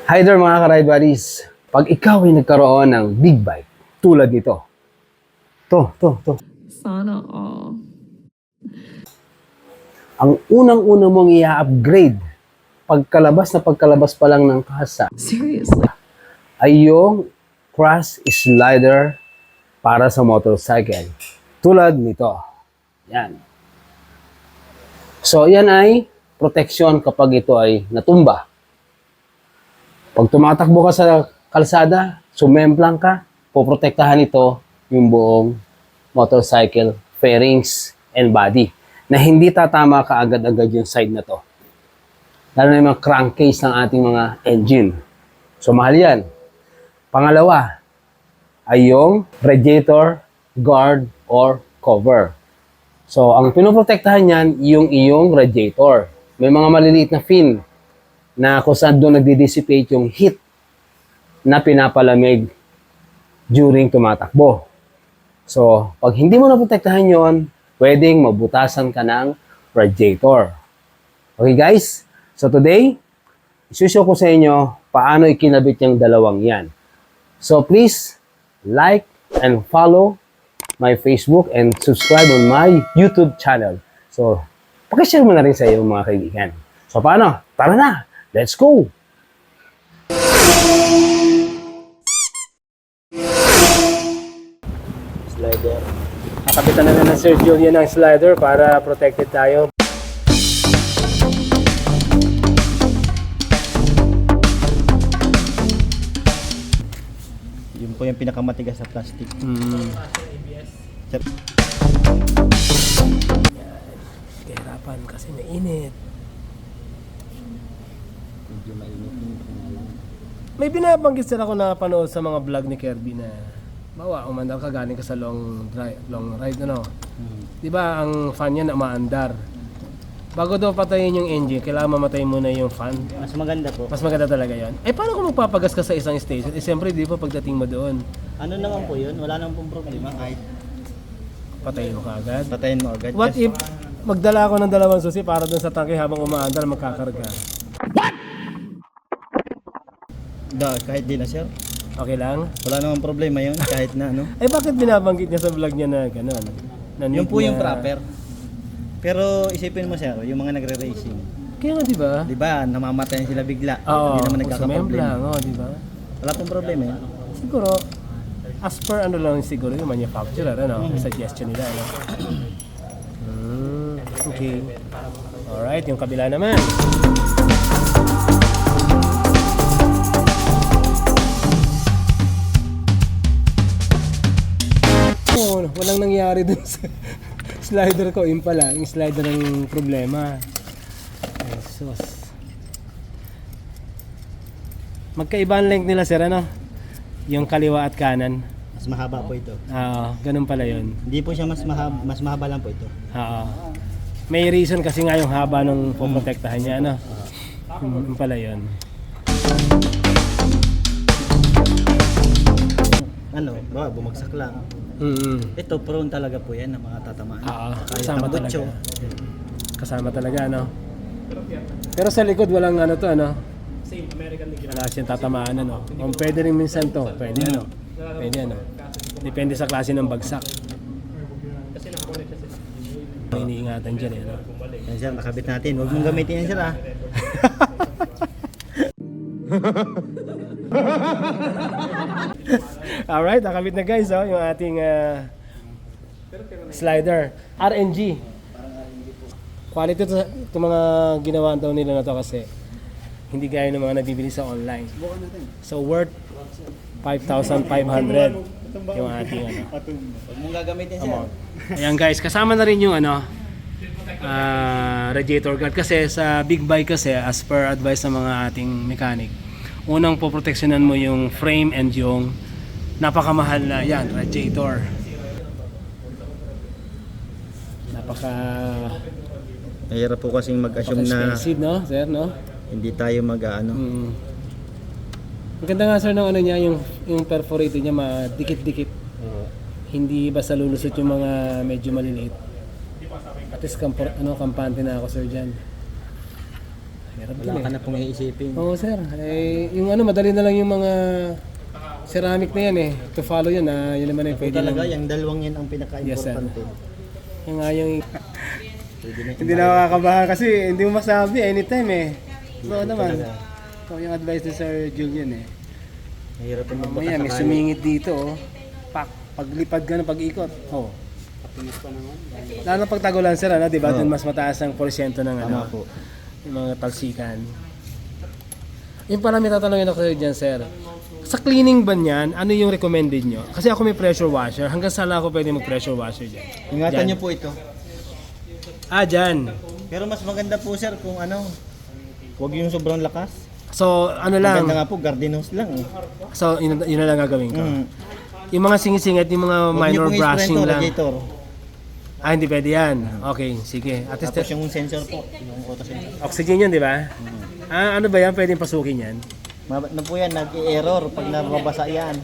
Hi there mga ka-ride buddies. Pag ikaw ay nagkaroon ng big bike tulad nito. To. Sana all. Ang unang-una mong i-upgrade pagkalabas pa lang ng kasa Seriously. ay yung crash slider para sa motorcycle. Tulad nito. Yan. So yan ay protection kapag ito ay natumba. Pag tumatakbo ka sa kalsada, sumemplang ka, poprotektahan ito yung buong motorcycle fairings and body na hindi tatama ka agad-agad yung side na to. Lalo na yung mga crankcase ng ating mga engine. So mahal yan. Pangalawa ay yung radiator, guard, or cover. So ang pinoprotektahan yan, yung iyong radiator. May mga maliliit na fin na kung saan doon nagdi-dissipate yung heat na pinapalamig during tumatakbo. So, pag hindi mo naprotektahan yon, pwedeng mabutasan ka ng radiator. Okay guys? So today, isushow ko sa inyo paano ikinabit yung dalawang yan. So please, like and follow my Facebook and subscribe on my YouTube channel. So, pakishare mo na rin sa iyong mga kaibigan. So paano? Tara na! Let's go! Slider. Nakabitan na ng Sir Julian ng slider para protected tayo. Yun po yung pinakamatigas sa plastic. Kahirapan kasi mainit. Medyo mainit yung pangalan. May binabanggit sila ako na panood sa mga vlog ni Kirby na bawa, umandar ka galing ka sa long ride, ano? Di ba ang fan niya na umaandar? Bago daw patayin yung engine, kailangan mamatayin muna yung fan. Mas maganda po. Mas maganda talaga yon. Eh, paano kung magpapagas ka sa isang station? Eh, siyempre, di ba pagdating mo doon, Ano naman po yun? Wala naman pong problema kahit patayin mo ka agad? patayin mo agad. What if magdala ako ng dalawang susi para doon sa tangke habang umaandar, magkakarga? Kahit di na sir. Okay lang? Wala naman problema yun kahit na ano. Eh, bakit binabanggit niya sa vlog niya na gano'n? Na Yun po yung na- proper. Pero isipin mo sir, yung mga nagre-racing. Kaya nga, di ba? Di ba, namamatay sila bigla. Oo, Hindi naman kung nagkakaproblema. sumemblang, oh, di ba? Wala pong problema yun. Siguro, as per ano lang siguro yung manufacturer, ano, suggestion nila, ano. Okay. Alright, yung kabila naman. Oh, walang nangyari dun sa slider ko. Yun pala, yung slider ng problema. Jesus. Magkaiba ang length nila, sir, ano? Yung kaliwa at kanan. Mas mahaba po ito. Oo, ganun pala yun. Hindi po siya mas mahaba lang po ito. Oo. May reason kasi nga yung haba nung poprotektahan niya, ano? Yun pala yun. Ano, bumagsak lang. Ito, prone talaga po yan ng mga tatamaan. Oo, Kahit kasama tambutso. talaga. Kasama talaga, ano? Pero sa likod, walang ano to, ano? Wala siyang tatamaan, ano? Kung pwede rin minsan to, pwede, ano? Pwede, ano? Depende sa klase ng bagsak. May iniingatan dyan, eh, ano? Yan sir, nakabit natin. Huwag mong gamitin yan sir ah. Alright, nakabit na guys, oh, yung ating slider. RNG. Quality ito mga ginawa daw nila na to kasi hindi gaya ng mga nabibili sa online. So worth 5,500 yung ating ano. Huwag mong gagamitin sir. Amount. Ayan guys, kasama na rin yung ano radiator guard kasi sa big bike kasi as per advice ng mga ating mechanic, unang poproteksyonan mo yung frame and yung napakamahal na yan, radiator. Mahirap po kasing mag-assume na Expensive, no? Sir, no? hindi tayo mag-ano. Maganda nga sir ng ano niya, yung perforated niya madikit-dikit. Hindi basta lulusot yung mga medyo maliliit. At least kampante na ako sir dyan. Meron Wala ka na pong iisipin. Oo, sir. Eh, yung ano, madali na lang yung mga ceramic na yan eh. To follow yun, yun naman ay pwede Talaga, lang. yung dalawang yan ang pinaka-importante. Yung nga yung... Pwede na Hindi na makakabahan kasi hindi mo masabi anytime eh. Oo naman. So, yung advice ni Sir Julian eh. Mahirap yung Mamaya, may sumingit dito oh. Paglipad ka ng pag-ikot. Oh. Lalo na pag tagulan sir, ano, di ba? Doon mas mataas ang porsyento ng ano, Tama po. yung mga talsikan. Yung pala may tatanungin ako dyan, sir. Sa cleaning ba niyan, ano yung recommended nyo? Kasi ako may pressure washer. Hanggang saan ako pwede mag-pressure washer dyan? Ingatan Dyan. nyo po ito. Dyan. Pero mas maganda po sir kung ano, huwag yung sobrang lakas. So, ano lang. Maganda nga po, garden hose lang eh. So, yun na lang gagawin ko. Mm. Yung mga singit-singit, yung mga Huwag nyo minor pong brushing i-spray lang. radiator. Hindi pwede yan. Okay, sige. At least, Tapos yung sensor po, yung auto sensor. oxygen yun, di ba? Ano ba yan? Pwedeng pasukin yan? Ano po yan, nag-i-error pag nababasa yan.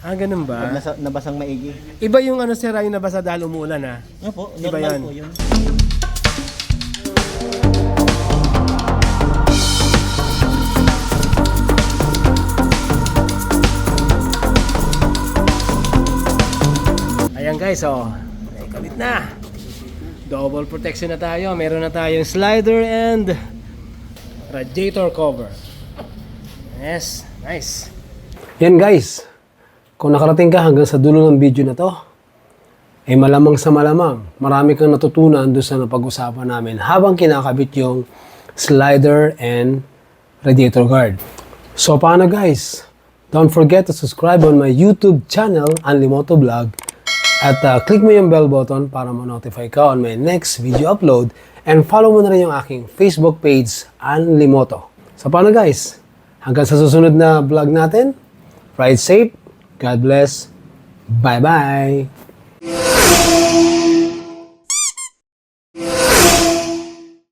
Ganun ba? Pag nabasang maigi. Iba yung ano sir, yung nabasa dahil umuulan ha. Ano po, Iba normal yan. po yun. Ayan guys, ay kabit na. Double protection na tayo. Meron na tayong slider and radiator cover. Yes, nice. Yan guys, kung nakarating ka hanggang sa dulo ng video na to, ay malamang sa malamang, marami kang natutunan doon sa napag-usapan namin habang kinakabit yung slider and radiator guard. So paano guys? Don't forget to subscribe on my YouTube channel, Anlimoto Vlog, at click mo yung bell button para ma-notify ka on my next video upload, and follow mo na rin yung aking Facebook page, Anlimoto. So paano guys? Hanggang sa susunod na vlog natin, ride safe, God bless, bye-bye!